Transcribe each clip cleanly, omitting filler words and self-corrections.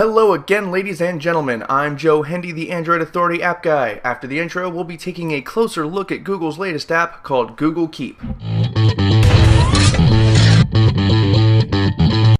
Hello again, ladies and gentlemen. I'm Joe Hendy, the Android Authority app guy. After the intro, we'll be taking a closer look at Google's latest app called Google Keep.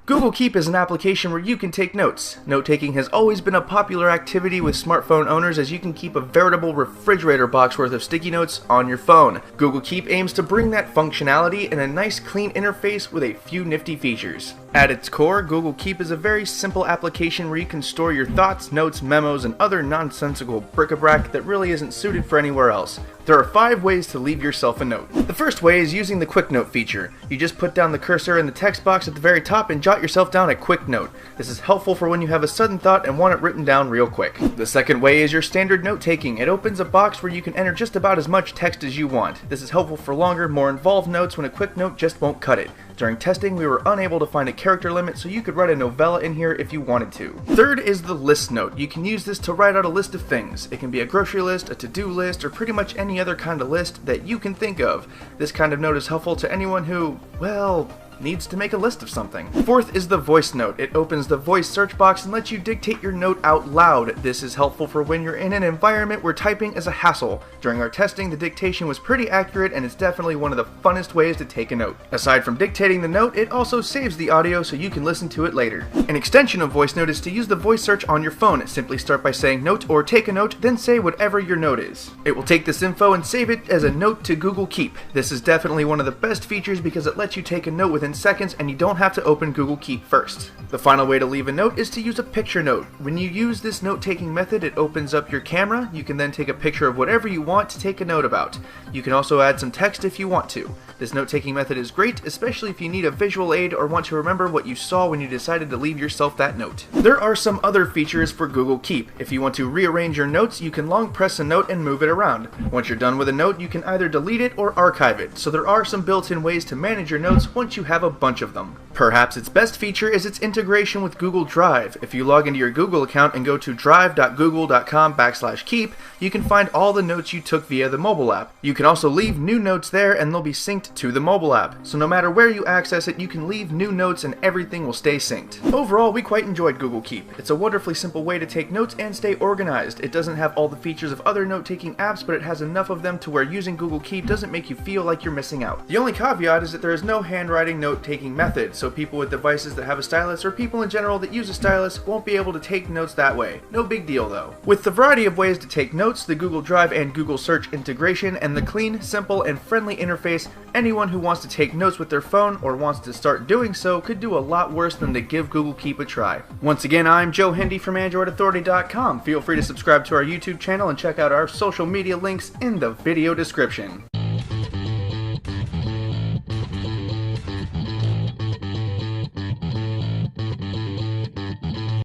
Google Keep is an application where you can take notes. Note-taking has always been a popular activity with smartphone owners, as you can keep a veritable refrigerator box worth of sticky notes on your phone. Google Keep aims to bring that functionality in a nice clean interface with a few nifty features. At its core, Google Keep is a very simple application where you can store your thoughts, notes, memos, and other nonsensical bric-a-brac that really isn't suited for anywhere else. There are 5 ways to leave yourself a note. The first way is using the Quick Note feature. You just put down the cursor in the text box at the very top and jot yourself down a quick note. This is helpful for when you have a sudden thought and want it written down real quick. The second way is your standard note-taking. It opens a box where you can enter just about as much text as you want. This is helpful for longer, more involved notes when a quick note just won't cut it. During testing, we were unable to find a character limit, so you could write a novella in here if you wanted to. Third is the list note. You can use this to write out a list of things. It can be a grocery list, a to-do list, or pretty much any other kind of list that you can think of. This kind of note is helpful to anyone who, well, needs to make a list of something. Fourth is the voice note. It opens the voice search box and lets you dictate your note out loud. This is helpful for when you're in an environment where typing is a hassle. During our testing, the dictation was pretty accurate, and it's definitely one of the funnest ways to take a note. Aside from dictating the note, it also saves the audio so you can listen to it later. An extension of voice note is to use the voice search on your phone. Simply start by saying note or take a note, then say whatever your note is. It will take this info and save it as a note to Google Keep. This is definitely one of the best features because it lets you take a note within seconds and you don't have to open Google Keep first. The final way to leave a note is to use a picture note. When you use this note-taking method, it opens up your camera. You can then take a picture of whatever you want to take a note about. You can also add some text if you want to. This note-taking method is great, especially if you need a visual aid or want to remember what you saw when you decided to leave yourself that note. There are some other features for Google Keep. If you want to rearrange your notes, you can long press a note and move it around. Once you're done with a note, you can either delete it or archive it, so there are some built-in ways to manage your notes once you have a bunch of them. Perhaps its best feature is its integration with Google Drive. If you log into your Google account and go to drive.google.com/keep, you can find all the notes you took via the mobile app. You can also leave new notes there and they'll be synced to the mobile app. So no matter where you access it, you can leave new notes and everything will stay synced. Overall, we quite enjoyed Google Keep. It's a wonderfully simple way to take notes and stay organized. It doesn't have all the features of other note-taking apps, but it has enough of them to where using Google Keep doesn't make you feel like you're missing out. The only caveat is that there is no handwriting note-taking method, so people with devices that have a stylus or people in general that use a stylus won't be able to take notes that way. No big deal though. With the variety of ways to take notes, the Google Drive and Google Search integration, and the clean, simple, and friendly interface, anyone who wants to take notes with their phone or wants to start doing so could do a lot worse than to give Google Keep a try. Once again, I'm Joe Hendy from AndroidAuthority.com. Feel free to subscribe to our YouTube channel and check out our social media links in the video description.